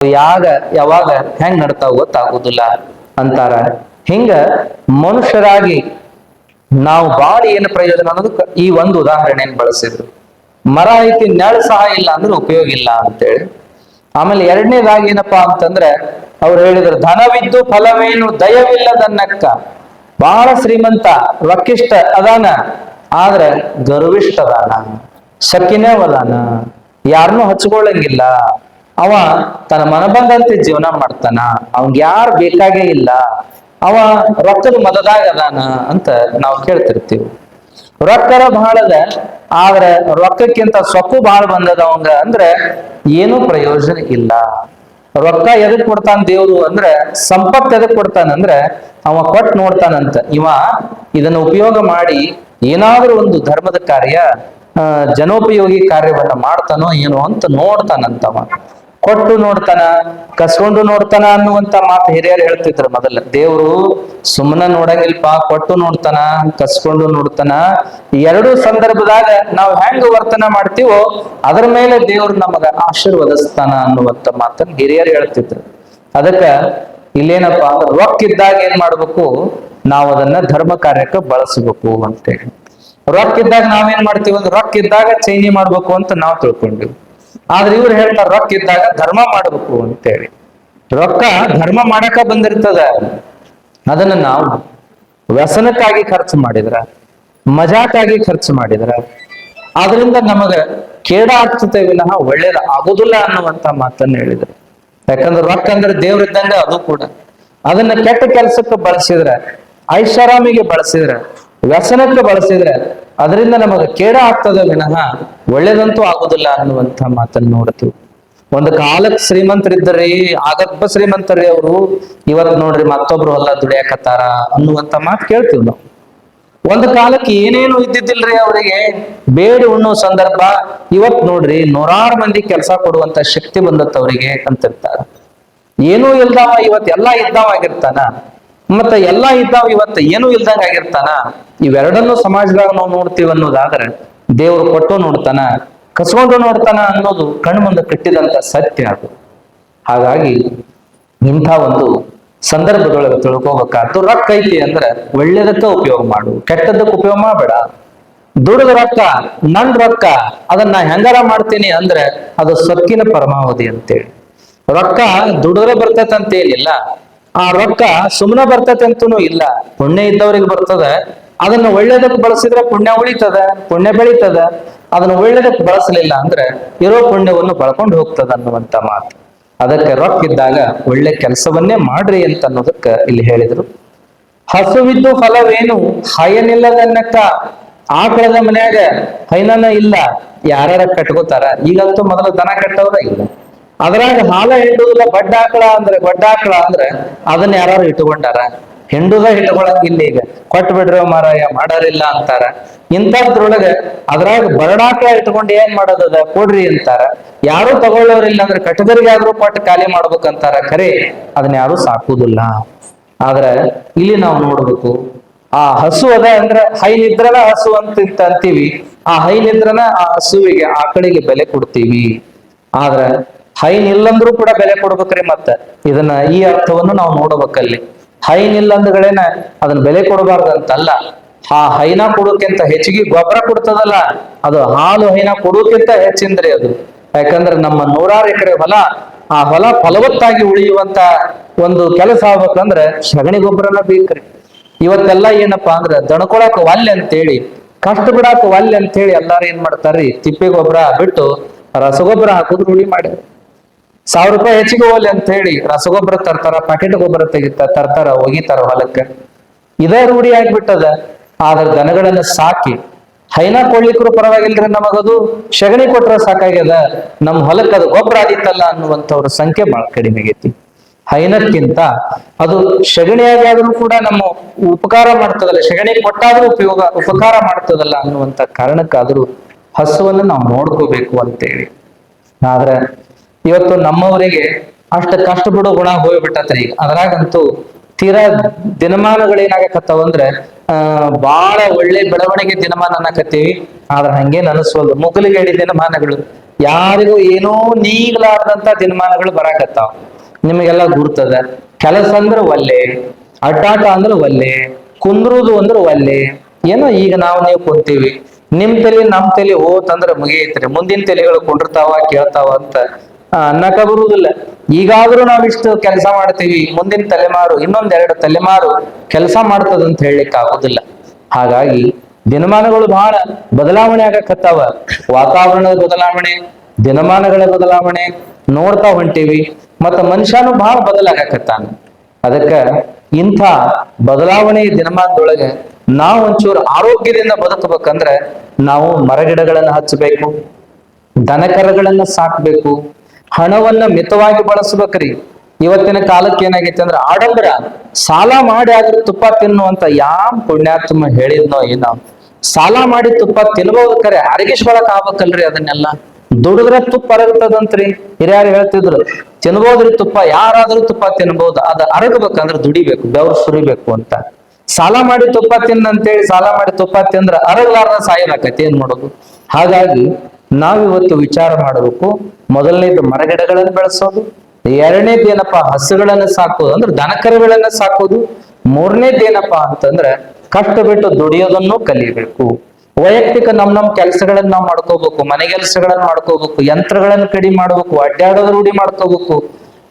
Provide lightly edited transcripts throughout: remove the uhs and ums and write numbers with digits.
ಯಾಗ ಯಾವಾಗ ಹೆಂಗ್ ನಡ್ತಾವ ಗೊತ್ತಾಗುದಿಲ್ಲ ಅಂತಾರ. ಹಿಂಗ ಮನುಷ್ಯರಾಗಿ ನಾವು ಬಾಳಿ ಏನು ಪ್ರಯೋಜನ ಅನ್ನೋದಕ್ಕೆ ಈ ಒಂದು ಉದಾಹರಣೆಯನ್ನು ಬಳಸಿದ್ರು. ಮರ ಐತಿ ನೆರಳು ಸಹ ಇಲ್ಲ ಅಂದ್ರೆ ಉಪಯೋಗ ಇಲ್ಲ ಅಂತೇಳಿ. ಆಮೇಲೆ ಎರಡನೇದಾಗಿ ಏನಪ್ಪಾ ಅಂತಂದ್ರೆ ಅವ್ರು ಹೇಳಿದ್ರು, ಧನವಿದ್ದು ಫಲವೇನು ದಯವಿಲ್ಲದನ್ನಕ್ಕ. ಬಹಳ ಶ್ರೀಮಂತ ರೊಕ್ಕಿಷ್ಟ ಅದಾನ, ಆದ್ರೆ ಗರ್ವಿಷ್ಠ ಅದಾನ, ಸಕ್ಕಿನೇವದಾನ, ಯಾರನ್ನೂ ಹಚ್ಕೊಳ್ಳಂಗಿಲ್ಲ. ಅವ ತನ್ನ ಮನ ಬಂದಂತೆ ಜೀವನ ಮಾಡ್ತಾನ, ಅವಂಗ ಯಾರು ಬೇಕಾಗೇ ಇಲ್ಲ, ಅವ ರೊಕ್ಕದ ಮದದಾಗ ಅದಾನ ಅಂತ ನಾವು ಕೇಳ್ತಿರ್ತೀವಿ. ರೊಕ್ಕರ ಬಹಳದ, ಆದ್ರೆ ರೊಕ್ಕಕ್ಕಿಂತ ಸೊಕ್ಕು ಬಹಳ ಬಂದದ ಅವಂಗ ಅಂದ್ರೆ ಏನೂ ಪ್ರಯೋಜನ ಇಲ್ಲ. ರೊಕ್ಕ ಎದಕ್ ಕೊಡ್ತಾನ ದೇವ್ರು ಅಂದ್ರೆ, ಸಂಪತ್ತು ಎದಕ್ ಕೊಡ್ತಾನಂದ್ರೆ ಅವ ಕೊಟ್ಟು ನೋಡ್ತಾನಂತ, ಇವ ಇದನ್ನ ಉಪಯೋಗ ಮಾಡಿ ಏನಾದ್ರೂ ಒಂದು ಧರ್ಮದ ಕಾರ್ಯ ಜನೋಪಯೋಗಿ ಕಾರ್ಯವನ್ನ ಮಾಡ್ತಾನೋ ಏನೋ ಅಂತ ನೋಡ್ತಾನಂತವ. ಕೊಟ್ಟು ನೋಡ್ತಾನ, ಕಸ್ಕೊಂಡು ನೋಡ್ತಾನ ಅನ್ನುವಂತ ಮಾತು ಹಿರಿಯರು ಹೇಳ್ತಿದ್ರು ಮೊದಲ. ದೇವ್ರು ಸುಮ್ಮನ ನೋಡಂಗಿಲ್ಪ, ಕೊಟ್ಟು ನೋಡ್ತಾನ, ಕಸ್ಕೊಂಡು ನೋಡ್ತಾನ. ಎರಡೂ ಸಂದರ್ಭದಾಗ ನಾವು ಹೆಂಗ ವರ್ತನೆ ಮಾಡ್ತೀವೋ ಅದರ ಮೇಲೆ ದೇವ್ರು ನಮಗ ಆಶೀರ್ವದಿಸ್ತಾನ ಅನ್ನುವಂತ ಮಾತನ್ನ ಹಿರಿಯರು ಹೇಳ್ತಿದ್ರು. ಅದಕ್ಕ ಇಲ್ಲೇನಪ್ಪಾ ಅಂದ್ರೆ ರೊಕ್ಕ ಇದ್ದಾಗ ಏನ್ ಮಾಡ್ಬೇಕು, ನಾವು ಅದನ್ನ ಧರ್ಮ ಕಾರ್ಯಕ್ಕೆ ಬಳಸಬೇಕು ಅಂತೇಳಿ. ರೊಕ್ಕ ಇದ್ದಾಗ ನಾವೇನ್ ಮಾಡ್ತೀವಿ ಅಂದ್ರೆ ರೊಕ್ಕ ಇದ್ದಾಗ ಚೈನಿ ಮಾಡ್ಬೇಕು ಅಂತ ನಾವು ತಿಳ್ಕೊಂಡಿವಿ. ಆದ್ರೆ ಇವ್ರು ಹೇಳ್ತಾರೆ ರೊಕ್ಕ ಇದ್ದಾಗ ಧರ್ಮ ಮಾಡ್ಬೇಕು ಅಂತೇಳಿ. ರೊಕ್ಕ ಧರ್ಮ ಮಾಡಕ ಬಂದಿರ್ತದ, ಅದನ್ನ ನಾವು ವ್ಯಸನಕ್ಕಾಗಿ ಖರ್ಚು ಮಾಡಿದ್ರ, ಮಜಾಕ್ಕಾಗಿ ಖರ್ಚು ಮಾಡಿದ್ರ ಅದರಿಂದ ನಮಗ ಕೇಡ ಆಗ್ತದೆ ವಿನಃ ಒಳ್ಳೇದ ಆಗುದಿಲ್ಲ ಅನ್ನುವಂತ ಮಾತನ್ನ ಹೇಳಿದ್ರು. ಯಾಕಂದ್ರೆ ರೊಕ್ಕ ಅಂದ್ರೆ ದೇವ್ರಿದ್ದಂಗ ಅದು ಕೂಡ. ಅದನ್ನ ಕೆಟ್ಟ ಕೆಲಸಕ್ಕೆ ಬಳಸಿದ್ರೆ, ಐಷಾರಾಮಿಗೆ ಬಳಸಿದ್ರೆ, ವ್ಯಸನಕ್ಕೆ ಬಳಸಿದ್ರೆ ಅದರಿಂದ ನಮಗ ಕೇಡ ಆಗ್ತದೆ ವಿನಃ ಒಳ್ಳೇದಂತೂ ಆಗುದಿಲ್ಲ ಅನ್ನುವಂತ ಮಾತನ್ನ ನೋಡ್ತೀವಿ. ಒಂದು ಕಾಲಕ್ಕೆ ಶ್ರೀಮಂತರಿದ್ದರಿ, ಆಗರ್ಭ ಶ್ರೀಮಂತರಿ ಅವರು, ಇವತ್ ನೋಡ್ರಿ ಮತ್ತೊಬ್ರು ಹೊಲ ದುಡಿಯಾಕತ್ತಾರ ಅನ್ನುವಂತ ಮಾತು ಕೇಳ್ತೀವಿ ನಾವು. ಒಂದು ಕಾಲಕ್ಕೆ ಏನೇನು ಇದ್ದಿದ್ದಿಲ್ರಿ ಅವರಿಗೆ, ಬೇಡಿ ಉಣ್ಣೋ ಸಂದರ್ಭ, ಇವತ್ ನೋಡ್ರಿ ನೂರಾರು ಮಂದಿ ಕೆಲಸ ಕೊಡುವಂತ ಶಕ್ತಿ ಬಂದತ್ತ ಅವರಿಗೆ ಅಂತಿರ್ತಾರ. ಏನೂ ಇಲ್ದಾವ ಇವತ್ ಎಲ್ಲಾ ಇದ್ದಾವ ಆಗಿರ್ತಾನ, ಮತ್ತ ಎಲ್ಲಾ ಇದ್ದಾವ ಇವತ್ತು ಏನೂ ಇಲ್ದಂಗ ಆಗಿರ್ತಾನ. ಇವೆರಡನ್ನು ಸಮಾಜದಾಗ ನಾವು ನೋಡ್ತೀವಿ ಅನ್ನೋದಾದ್ರೆ ದೇವ್ರು ಕೊಟ್ಟು ನೋಡ್ತಾನ, ಕಸ್ಕೊಂಡು ನೋಡ್ತಾನ ಅನ್ನೋದು ಕಣ್ಣು ಮುಂದೆ ಕಟ್ಟಿದಂತ ಸತ್ಯ ಅದು. ಹಾಗಾಗಿ ಇಂಥ ಒಂದು ಸಂದರ್ಭದೊಳಗೆ ತಿಳ್ಕೋಬೇಕಾದ್ದು, ರೊಕ್ಕ ಐತಿ ಅಂದ್ರೆ ಒಳ್ಳೇದಕ್ಕ ಉಪಯೋಗ ಮಾಡು, ಕೆಟ್ಟದಕ್ಕೆ ಉಪಯೋಗ ಮಾಡಬೇಡ. ದುಡಿದ ರೊಕ್ಕ ನನ್ ರೊಕ್ಕ ಅದನ್ನ ಹೆಂಗಾರ ಮಾಡ್ತೀನಿ ಅಂದ್ರೆ ಅದು ಸೊಕ್ಕಿನ ಪರಮಾವಧಿ ಅಂತೇಳಿ. ರೊಕ್ಕ ದುಡಿದ್ರೆ ಬರ್ತೈತೆ ಅಂತ ಏನಿಲ್ಲ, ಆ ರೊಕ್ಕ ಸುಮ್ಮನೆ ಬರ್ತೈತೆ ಅಂತನೂ ಇಲ್ಲ. ಪುಣ್ಯ ಇದ್ದವ್ರಿಗೆ ಬರ್ತದ, ಅದನ್ನ ಒಳ್ಳೇದಕ್ಕೆ ಬಳಸಿದ್ರೆ ಪುಣ್ಯ ಉಳಿತದ, ಪುಣ್ಯ ಬೆಳೀತದ. ಅದನ್ನ ಒಳ್ಳೇದಕ್ಕೆ ಬಳಸಲಿಲ್ಲ ಅಂದ್ರೆ ಇರೋ ಪುಣ್ಯವನ್ನು ಬಳಕೊಂಡು ಹೋಗ್ತದ ಅನ್ನುವಂತ ಮಾತು. ಅದಕ್ಕೆ ರೊಕ್ಕ ಇದ್ದಾಗ ಒಳ್ಳೆ ಕೆಲಸವನ್ನೇ ಮಾಡ್ರಿ ಅಂತ ಅನ್ನೋದಕ್ಕ ಇಲ್ಲಿ ಹೇಳಿದ್ರು. ಹಸುವಿದ್ದು ಫಲವೇನು ಹಯನಿಲ್ಲದನ್ನಕ್ಕ. ಆಕಳದ ಮನ್ಯಾಗ ಹೈನನ ಇಲ್ಲ, ಯಾರ ಕಟ್ಕೋತಾರ. ಈಗಂತೂ ಮೊದಲು ದನ ಕಟ್ಟವ್ರ ಇಲ್ಲ. ಅದ್ರಾಗ ಹಾಲ ಹಿಂಡುದಿಲ್ಲ, ಬಡ್ಡ ಆಕಳ ಅಂದ್ರೆ ಅದನ್ನ ಯಾರು ಇಟ್ಟುಕೊಂಡಾರ. ಹಿಂಡುದ ಇಟ್ಕೊಳಂಗಿಲ್ಲ, ಈಗ ಕೊಟ್ಟು ಬಿಡ್ರಿ ಮಾರಾಯ ಮಾಡಾರಿಲ್ಲ ಅಂತಾರ. ಇಂಥದ್ರೊಳಗೆ ಅದ್ರಾಗ ಬರಡಾಕಳ ಇಟ್ಕೊಂಡು ಏನ್ ಮಾಡೋದದ, ಕೊಡ್ರಿ ಅಂತಾರ. ಯಾರು ತಗೊಳ್ಳೋರಿಲ್ಲ ಅಂದ್ರೆ ಕಟ್ಟದರಿಗಾದ್ರೂ ಕೊಟ್ಟು ಖಾಲಿ ಮಾಡ್ಬೇಕಂತಾರ. ಖರೆ ಅದನ್ನ ಯಾರು ಸಾಕುದಿಲ್ಲ. ಆದ್ರೆ ಇಲ್ಲಿ ನಾವು ನೋಡ್ಬೇಕು, ಆ ಹಸು ಅದ ಅಂದ್ರೆ ಹೈನಿದ್ರನ ಹಸು ಅಂತ ಅಂತೀವಿ. ಆ ಹೈನಿದ್ರನ ಆ ಹಸುವಿಗೆ ಆಕಳಿಗೆ ಬೆಲೆ ಕೊಡ್ತೀವಿ. ಆದ್ರೆ ಹೈನ್ ಇಲ್ಲಂದ್ರೂ ಕೂಡ ಬೆಲೆ ಕೊಡ್ಬೇಕ್ರಿ. ಮತ್ತೆ ಇದನ್ನ ಈ ಅರ್ಥವನ್ನು ನಾವು ನೋಡ್ಬೇಕಲ್ಲಿ. ಹೈನ್ ಇಲ್ಲ ಅಂದ್ಗಳೇನ ಅದನ್ನ ಬೆಲೆ ಕೊಡಬಾರ್ದಂತಲ್ಲ. ಆ ಹೈನ ಕೊಡೋಕ್ಕಿಂತ ಹೆಚ್ಚಿಗೆ ಗೊಬ್ಬರ ಕೊಡ್ತದಲ್ಲ, ಅದು ಹಾಲು ಹೈನ ಕೊಡೋಕ್ಕಿಂತ ಹೆಚ್ಚಿಂದ್ರಿ ಅದು. ಯಾಕಂದ್ರೆ ನಮ್ಮ 100 ಎಕರೆ ಹೊಲ, ಆ ಹೊಲ ಫಲವತ್ತಾಗಿ ಉಳಿಯುವಂತ ಒಂದು ಕೆಲಸ ಆಗ್ಬೇಕಂದ್ರೆ ಸಗಣಿ ಗೊಬ್ಬರನ ಬೇಕ್ರಿ. ಇವತ್ತೆಲ್ಲ ಏನಪ್ಪಾ ಅಂದ್ರೆ ದಣ್ಕೊಳಕ್ ಒಲ್ಲೆ ಅಂತೇಳಿ, ಕಷ್ಟ ಬಿಡಾಕ ಒಲ್ಲೆ ಅಂತೇಳಿ ಎಲ್ಲಾರು ಏನ್ ಮಾಡ್ತಾರ್ರಿ, ತಿಪ್ಪೆ ಗೊಬ್ಬರ ಬಿಟ್ಟು ರಸಗೊಬ್ಬರ ಹಾಕುದು ರೂಢಿ ಮಾಡ್ಯಾರ. 1000 ರೂಪಾಯಿ ಹೆಚ್ಚಿಗೆ ಹೋಗ್ಲಿ ಅಂತ ಹೇಳಿ ರಸಗೊಬ್ಬರ ತರ್ತಾರ, ಪ್ಯಾಕೆಟ್ ಗೊಬ್ಬರ ತರ್ತಾರ, ಒಗಿತಾರ ಹೊಲಕ್ಕೆ. ಇದೇ ರೂಢಿ ಆಗ್ಬಿಟ್ಟದ. ಆದ್ರೆ ದನಗಳನ್ನ ಸಾಕಿ ಹೈನ ಕೊಡ್ಲಿಕ್ಕೂ ಪರವಾಗಿಲ್ರಿ, ನಮಗದು ಸಗಣಿ ಕೊಟ್ರ ಸಾಕಾಗ್ಯದ, ನಮ್ ಹೊಲಕ್ಕೆ ಅದು ಗೊಬ್ಬರ ಆದಿತ್ತಲ್ಲ ಅನ್ನುವಂಥವ್ರ ಸಂಖ್ಯೆ ಬಹಳ ಕಡಿಮೆ ಆಗೈತಿ. ಹೈನಕ್ಕಿಂತ ಅದು ಸಗಣಿಯಾಗಿ ಆದ್ರೂ ಕೂಡ ನಮ್ಮ ಉಪಕಾರ ಮಾಡ್ತದಲ್ಲ, ಸಗಣಿ ಕೊಟ್ಟಾದ್ರೂ ಉಪಕಾರ ಮಾಡ್ತದಲ್ಲ ಅನ್ನುವಂತ ಕಾರಣಕ್ಕಾದ್ರೂ ಹಸುವನ್ನು ನಾವು ನೋಡ್ಕೋಬೇಕು ಅಂತೇಳಿ. ಆದ್ರೆ ಇವತ್ತು ನಮ್ಮವರಿಗೆ ಅಷ್ಟ ಕಷ್ಟ ಬಿಡೋ ಗುಣ ಹೋಗ್ಬಿಟ್ಟತ್ರಿ ಈಗ. ಅದ್ರಾಗಂತೂ ತೀರಾ ದಿನಮಾನಗಳೇನಾಗಕತ್ತಾವಂದ್ರೆ ಬಹಳ ಒಳ್ಳೆ ಬೆಳವಣಿಗೆ ದಿನಮಾನ ಅನ್ನಕತ್ತೀವಿ. ಆದ್ರೆ ಹಂಗೇನ್ ಅನಿಸ್ವಲ್ದು, ಮುಗಲಿಗೇಡಿ ದಿನಮಾನಗಳು. ಯಾರಿಗೂ ಏನೋ ನೀಗ್ಲಾರ್ದಂತ ದಿನಮಾನಗಳು ಬರಾಕತ್ತಾವ. ನಿಮಗೆಲ್ಲ ಗುರ್ತದ. ಕೆಲಸ ಅಂದ್ರೆ ಒಲ್ಲೆ, ಅಡ್ಡಾಟ ಅಂದ್ರೆ ಒಲ್ಲೆ, ಕುಂದ್ರುದು ಅಂದ್ರೆ ಒಲ್ಲೆ. ಏನೋ ಈಗ ನೀವು ಕುಂತೀವಿ, ನಿಮ್ ತಲೆ ನಮ್ ತಲೆ ಹೋತಂದ್ರ ಮುಗಿಯೈತ್ರಿ. ಮುಂದಿನ ತಲೆಗಳು ಕುಂಡಿರ್ತಾವ ಕೇಳ್ತಾವ ಅಂತ ಅನ್ನಕ ಬರುವುದಿಲ್ಲ. ಈಗಾದ್ರೂ ನಾವಿಷ್ಟು ಕೆಲಸ ಮಾಡ್ತೀವಿ, ಮುಂದಿನ ತಲೆಮಾರು ಇನ್ನೊಂದೆರಡು ತಲೆಮಾರು ಕೆಲಸ ಮಾಡ್ತದಂತ ಹೇಳಲಿಕ್ಕೆ ಆಗುದಿಲ್ಲ. ಹಾಗಾಗಿ ದಿನಮಾನಗಳು ಬಹಳ ಬದಲಾವಣೆ ಆಗಕತ್ತಾವ. ವಾತಾವರಣದ ಬದಲಾವಣೆ, ದಿನಮಾನಗಳ ಬದಲಾವಣೆ ನೋಡ್ತಾ ಹೊಂಟೀವಿ. ಮತ್ತ ಮನುಷ್ಯನು ಬಹಳ ಬದಲಾಗಕತ್ತಾನ. ಅದಕ್ಕ ಇಂಥ ಬದಲಾವಣೆ ದಿನಮಾನದೊಳಗೆ ನಾವು ಒಂಚೂರು ಆರೋಗ್ಯದಿಂದ ಬದುಕಬೇಕಂದ್ರೆ ನಾವು ಮರಗಿಡಗಳನ್ನು ಹಚ್ಚಬೇಕು, ದನಕರಗಳನ್ನ ಸಾಕ್ಬೇಕು, ಹಣವನ್ನ ಮಿತವಾಗಿ ಬಳಸ್ಬೇಕ್ರಿ. ಇವತ್ತಿನ ಕಾಲಕ್ಕೆ ಏನಾಗೈತೆ ಅಂದ್ರೆ ಆಡಂಬರ, ಸಾಲ ಮಾಡಿ ಆದ್ರೂ ತುಪ್ಪ ತಿನ್ನುವಂತ ಯಾಮ್ ಪುಣ್ಯಾತ್ಮ ಹೇಳಿದ್ನೋ ಏನೋ. ಸಾಲ ಮಾಡಿ ತುಪ್ಪ ತಿನ್ಬಹುದು, ಕರೆ ಅರಗಿಸ್ಕೊಳಕ್ ಆಗ್ಬೇಕಲ್ರಿ. ಅದನ್ನೆಲ್ಲ ದುಡಿದ್ರೆ ತುಪ್ಪ ಅರಗತದಂತ್ರಿ. ಹಿರಿಯರು ಹೇಳ್ತಿದ್ರು, ತಿನ್ಬೋದ್ರಿ ತುಪ್ಪ, ಯಾರಾದ್ರೂ ತುಪ್ಪ ತಿನ್ಬಹುದು, ಅದ ಅರಗಬೇಕಂದ್ರೆ ದುಡಿಬೇಕು, ಬೆವರು ಸುರಿಬೇಕು ಅಂತ. ಸಾಲ ಮಾಡಿ ತುಪ್ಪ ತಿನ್ನಂತೇಳಿ ಸಾಲ ಮಾಡಿ ತುಪ್ಪ ತಿಂದ್ರ ಅರಗಲಾರ್ದ ಸಾಯಲಾಕತಿ, ಏನ್ ಮಾಡೋದು? ಹಾಗಾಗಿ ನಾವಿವತ್ತು ವಿಚಾರ ಮಾಡಬೇಕು. ಮೊದಲನೇದು ಮರಗಿಡಗಳನ್ನು ಬೆಳೆಸೋದು, ಎರಡನೇದು ಏನಪ್ಪಾ ಹಸುಗಳನ್ನ ಸಾಕೋದು ಅಂದ್ರೆ ದನಕರುಗಳನ್ನ ಸಾಕೋದು, ಮೂರನೇದು ಏನಪ್ಪಾ ಅಂತಂದ್ರೆ ಕಷ್ಟ ಬಿಟ್ಟು ದುಡಿಯೋದನ್ನು ಕಲಿಬೇಕು. ವೈಯಕ್ತಿಕ ನಮ್ ಕೆಲಸಗಳನ್ನ ನಾವು ಮಾಡ್ಕೋಬೇಕು, ಮನೆ ಕೆಲಸಗಳನ್ನ ಮಾಡ್ಕೋಬೇಕು, ಯಂತ್ರಗಳನ್ನ ಕಡಿಮೆ ಮಾಡ್ಬೇಕು, ಅಡ್ಡಾಡೋದು ರೂಢಿ ಮಾಡ್ಕೋಬೇಕು.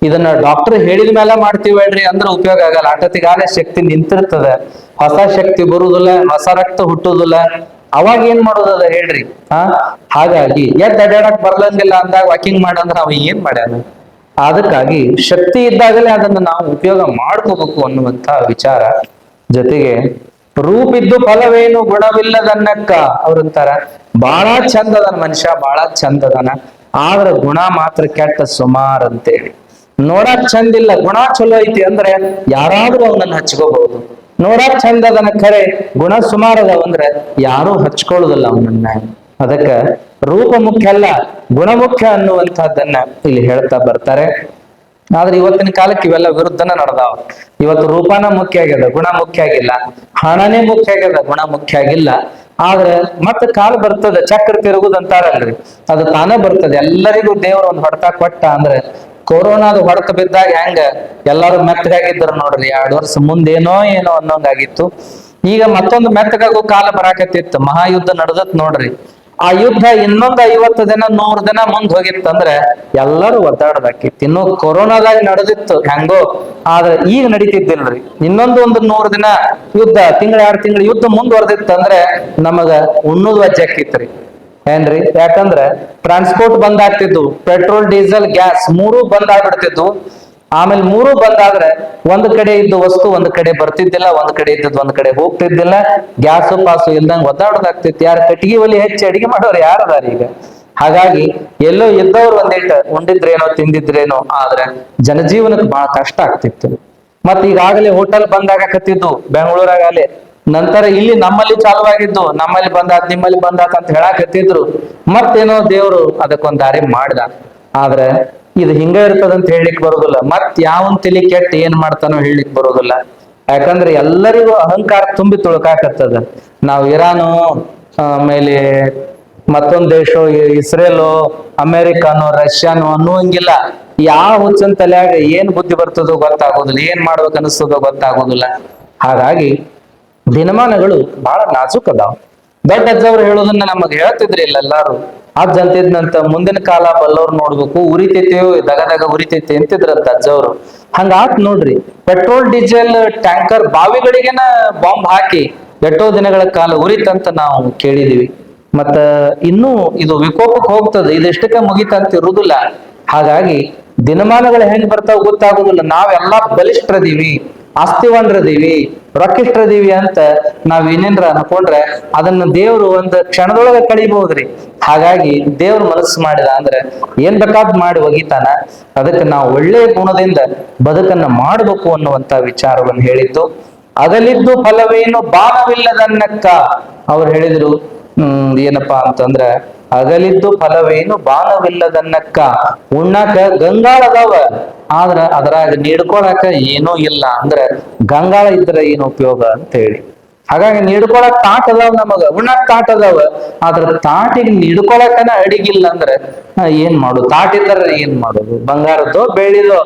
ಇದನ್ನ ಡಾಕ್ಟರ್ ಹೇಳಿದ ಮೇಲೆ ಮಾಡ್ತೀವಲ್ರಿ ಅಂದ್ರೆ ಉಪಯೋಗ ಆಗಲ್ಲ. ಆಟತಿಗಾಲ ಶಕ್ತಿ ನಿಂತಿರ್ತದ, ಹೊಸ ಶಕ್ತಿ ಬರುದಿಲ್ಲ, ಹೊಸ ರಕ್ತ ಹುಟ್ಟುದಿಲ್ಲ. ಅವಾಗ ಏನ್ ಮಾಡೋದದ ಹೇಳ್ರಿ? ಹಾಗಾಗಿ ಅಡ್ಡಾಡಕ್ ಬರ್ಲಂಗಿಲ್ಲ ಅಂದಾಗ ವಾಕಿಂಗ್ ಮಾಡಂದ್ರ ಅವ ಏನ್ ಮಾಡ್ಯಾನ? ಅದಕ್ಕಾಗಿ ಶಕ್ತಿ ಇದ್ದಾಗಲೇ ಅದನ್ನ ನಾವು ಉಪಯೋಗ ಮಾಡ್ಕೋಬೇಕು ಅನ್ನುವಂತ ವಿಚಾರ. ಜೊತೆಗೆ ರೂಪಿದ್ದು ಫಲವೇನು ಗುಣವಿಲ್ಲದನ್ನಕ್ಕ ಅವ್ರಂತಾರ. ಬಹಳ ಚಂದ ಅದನ ಮನುಷ್ಯ, ಬಹಳ ಚಂದ ಅದನ, ಆದ್ರ ಗುಣ ಮಾತ್ರ ಕೆಟ್ಟ ಸುಮಾರ್ ಅಂತೇಳಿ. ನೋಡಕ್ ಚಂದಿಲ್ಲ, ಗುಣ ಚಲೋ ಐತಿ ಅಂದ್ರೆ ಯಾರಾದ್ರೂ ಅವನನ್ನ ಹಚ್ಕೋಬಹುದು. ನೋಡಕ್ ಚಂದ ಅದನ, ಖರೆ ಗುಣ ಸುಮಾರು ಅದಾವ ಅಂದ್ರೆ ಯಾರು ಹಚ್ಕೊಳ್ಳುದಿಲ್ಲ ಅವನನ್ನ. ಅದಕ್ಕ ರೂಪ ಮುಖ್ಯ ಅಲ್ಲ, ಗುಣ ಮುಖ್ಯ ಅನ್ನುವಂಥದ್ದನ್ನ ಇಲ್ಲಿ ಹೇಳ್ತಾ ಬರ್ತಾರೆ. ಆದ್ರೆ ಇವತ್ತಿನ ಕಾಲಕ್ಕೆ ಇವೆಲ್ಲ ವಿರುದ್ಧನ ನಡೆದಾವ. ಇವತ್ತು ರೂಪನ ಮುಖ್ಯ ಆಗ್ಯದ, ಗುಣ ಮುಖ್ಯ ಆಗಿಲ್ಲ. ಹಣನೇ ಮುಖ್ಯ ಆಗ್ಯದ, ಗುಣ ಮುಖ್ಯ ಆಗಿಲ್ಲ. ಆದ್ರೆ ಮತ್ತೆ ಕಾಲ ಬರ್ತದೆ, ಚಕ್ರ ತಿರುಗುದಂತಾರಲ್ರಿ, ಅದು ತಾನೇ ಬರ್ತದೆ. ಎಲ್ಲರಿಗೂ ದೇವ್ರ ಒಂದ್ ಹೊಡೆತ ಕೊಟ್ಟ ಅಂದ್ರೆ ಕೊರೋನಾದ ಹೊಡೆತ ಬಿದ್ದಾಗ ಹೆಂಗ ಎಲ್ಲಾರು ಮೆತ್ತಗಾಗಿದ್ರು ನೋಡ್ರಿ. 2 ವರ್ಷ ಮುಂದೇನೋ ಏನೋ ಅನ್ನೋಂಗಾಗಿತ್ತು. ಈಗ ಮತ್ತೊಂದು ಮೆತ್ತಗಾಗೋ ಕಾಲ ಬರಾಕತ್ತಿತ್ತು. ಮಹಾಯುದ್ಧ ನಡೆದತ್ ನೋಡ್ರಿ. ಆ ಯುದ್ಧ ಇನ್ನೊಂದು 50 ದಿನ 100 ದಿನ ಮುಂದ್ ಹೋಗಿತ್ತಂದ್ರೆ ಎಲ್ಲರೂ ಒದ್ದಾಡದಾಕಿತ್ತು. ಇನ್ನು ಕೊರೋನಾದಾಗ ನಡೆದಿತ್ತು ಹೆಂಗೋ, ಆದ್ರೆ ಈಗ ನಡೀತಿದ್ದಿಲ್ರಿ. ಇನ್ನೊಂದು 100 ದಿನ ಯುದ್ಧ, ತಿಂಗಳ 2 ತಿಂಗಳು ಯುದ್ಧ ಮುಂದುವರೆದಿತ್ತಂದ್ರೆ ನಮಗ ಉಣ್ಣುದ್ ವಜ್ಜಾಕಿತ್ರಿ ಏನ್ರಿ? ಯಾಕಂದ್ರೆ ಟ್ರಾನ್ಸ್ಪೋರ್ಟ್ ಬಂದ್ ಆಗ್ತಿದ್ವು, ಪೆಟ್ರೋಲ್ ಡೀಸೆಲ್ ಗ್ಯಾಸ್ 3 ಬಂದ್ ಆಗ್ಬಿಡ್ತಿದ್ವು. ಆಮೇಲೆ 3 ಬಂದಾದ್ರೆ ಒಂದ್ ಕಡೆ ಇದ್ದು ವಸ್ತು ಒಂದ್ ಕಡೆ ಬರ್ತಿದ್ದಿಲ್ಲ, ಒಂದ್ ಕಡೆ ಇದ್ದದ್ದು ಒಂದ್ ಕಡೆ ಹೋಗ್ತಿದ್ದಿಲ್ಲ. Gas pass ಇಲ್ದಂಗ್ ಒದ್ದಾಡೋದಾಗ್ತಿತ್ತು. ಯಾರು ಕಟ್ಟಿಗೆ ಒಲಿ ಹೆಚ್ಚಿ ಅಡಿಗೆ ಮಾಡೋರು ಯಾರದಾರ ಈಗ? ಹಾಗಾಗಿ ಎಲ್ಲೋ ಇದ್ದವ್ರು ಒಂದಿಟ್ಟು ಉಂಡಿದ್ರೇನೋ ತಿಂದಿದ್ರೇನೋ, ಆದ್ರೆ ಜನಜೀವನಕ್ಕೆ ಬಹಳ ಕಷ್ಟ ಆಗ್ತಿತ್ತು. ಮತ್ ಈಗಾಗಲೇ ಹೋಟೆಲ್ ಬಂದಾಗಕತ್ತಿದ್ದು ಬೆಂಗಳೂರಾಗಲೇ. ನಂತರ ಇಲ್ಲಿ ನಮ್ಮಲ್ಲಿ ಚಾಲುವಾಗಿದ್ದು, ನಮ್ಮಲ್ಲಿ ಬಂದಾತ್ ನಿಮ್ಮಲ್ಲಿ ಬಂದಾತ್ ಅಂತ ಹೇಳಾಕತ್ತಿದ್ರು. ಮತ್ತೇನೋ ದೇವ್ರು ಅದಕ್ಕೊಂದ್ ದಾರಿ ಮಾಡ್ದ. ಆದ್ರೆ ಇದು ಹಿಂಗ ಇರ್ತದಂತ ಹೇಳಲಿಕ್ ಬರೋದಿಲ್ಲ. ಮತ್ ಯಾವನ್ ತಲಿ ಕೆಟ್ಟ ಏನ್ ಮಾಡ್ತಾನೋ ಹೇಳಲಿಕ್ ಬರೋದಿಲ್ಲ. ಯಾಕಂದ್ರೆ ಎಲ್ಲರಿಗೂ ಅಹಂಕಾರ ತುಂಬಿ ತುಳುಕಾಕತ್ತದ. ನಾವು ಇರಾನು, ಆಮೇಲೆ ಮತ್ತೊಂದ್ ದೇಶ ಇಸ್ರೇಲು, ಅಮೆರಿಕಾನು, ರಷ್ಯಾನು ಅನ್ನುವಂಗಿಲ್ಲ. ಯಾವ ಹುಚ್ಚನ್ ತಲೆಯಾಗ ಏನ್ ಬುದ್ಧಿ ಬರ್ತದೋ ಗೊತ್ತಾಗೋದಿಲ್ಲ, ಏನ್ ಮಾಡ್ಬೇಕು ಅನಿಸ್ತದೋ ಗೊತ್ತಾಗೋದಿಲ್ಲ. ಹಾಗಾಗಿ ದಿನಮಾನಗಳು ಬಹಳ ನಾಜೂಕ್ ಅದಾವ. ದೊಡ್ಡ ಅಜ್ಜವ್ರು ಹೇಳೋದನ್ನ ನಮಗ್ ಹೇಳ್ತಿದ್ರಿ ಇಲ್ಲ ಎಲ್ಲಾರು. ಅಜ್ಜ ಅಂತಿದ್ನಂತ, ಮುಂದಿನ ಕಾಲ ಬಲ್ಲವ್ರು ನೋಡ್ಬೇಕು, ಉರಿತೈತೆಯೋ ದಗದಾಗ ಉರಿತೈತೆ ಅಂತಿದ್ರಂತ ಅಜ್ಜವ್ರು. ಹಂಗಾತ್ ನೋಡ್ರಿ, ಪೆಟ್ರೋಲ್ ಡೀಸೆಲ್ ಟ್ಯಾಂಕರ್ ಬಾವಿಗಳಿಗೆನ ಬಾಂಬ್ ಹಾಕಿ ಎಷ್ಟೋ ದಿನಗಳ ಕಾಲ ಉರಿತಂತ ನಾವು ಕೇಳಿದೀವಿ. ಮತ್ತ ಇನ್ನೂ ಇದು ವಿಕೋಪಕ್ಕೆ ಹೋಗ್ತದೆ, ಇದೆಷ್ಟಕ್ಕೆ ಮುಗಿತಂತ ಇರುವುದಿಲ್ಲ. ಹಾಗಾಗಿ ದಿನಮಾನಗಳು ಹೆಂಗ್ ಬರ್ತಾವ ಗೊತ್ತಾಗುದಿಲ್ಲ. ನಾವೆಲ್ಲಾ ಬಲಿಷ್ಠರದೀವಿ, ಆಸ್ತಿವಂದ್ರದೀವಿ, ರೊಕ್ಕಿಷ್ಟ್ರದೀವಿ ಅಂತ ನಾವ್ ಏನೇನ್ರ ಅನ್ಕೊಂಡ್ರೆ ಅದನ್ನ ದೇವ್ರು ಒಂದ್ ಕ್ಷಣದೊಳಗೆ ಕಳಿಬಹುದ್ರಿ. ಹಾಗಾಗಿ ದೇವ್ರ ಮನಸ್ಸು ಮಾಡಿದ ಅಂದ್ರೆ ಏನ್ ಬೇಕಾದ್ ಮಾಡಿ ಒಗಿತಾನ. ಅದಕ್ಕೆ ನಾವು ಒಳ್ಳೆಯ ಗುಣದಿಂದ ಬದುಕನ್ನ ಮಾಡಬೇಕು ಅನ್ನುವಂತ ವಿಚಾರವನ್ನು ಹೇಳಿದ್ದು. ಅಗಲಿದ್ದು ಫಲವೇನು ಬಾಣವಿಲ್ಲದನ್ನಕ್ಕ ಅವ್ರು ಹೇಳಿದ್ರು. ಏನಪ್ಪಾ ಅಂತಂದ್ರ ಅಗಲಿದ್ದು ಫಲವೇನು ಬಾಣವಿಲ್ಲದನ್ನಕ್ಕ, ಉಣ್ಣಾಕ ಗಂಗಾಳ ಅದಾವ, ಆದ್ರ ಅದ್ರಾಗ ನೀಡ್ಕೊಳಕ ಏನೂ ಇಲ್ಲ. ಅಂದ್ರೆ ಗಂಗಾಳ ಇದ್ರೆ ಏನು ಉಪಯೋಗ ಅಂತ ಹೇಳಿ. ಹಾಗಾಗಿ ನೀಡ್ಕೊಳಕ್ ತಾಟ್ ಅದಾವ, ನಮಗ ಉಣ್ಣಕ್ ತಾಟ್ ಅದಾವ. ಆದ್ರ ತಾಟಿಗೆ ನೀಡ್ಕೊಳಕನ ಅಡಿಗಿಲ್ಲ ಅಂದ್ರೆ ಏನ್ ಮಾಡುದು? ತಾಟ್ ಇದ್ದಾರ ಏನ್ ಮಾಡುದು? ಬಂಗಾರದ್ದೋ ಬೆಳ್ಳಿದೋ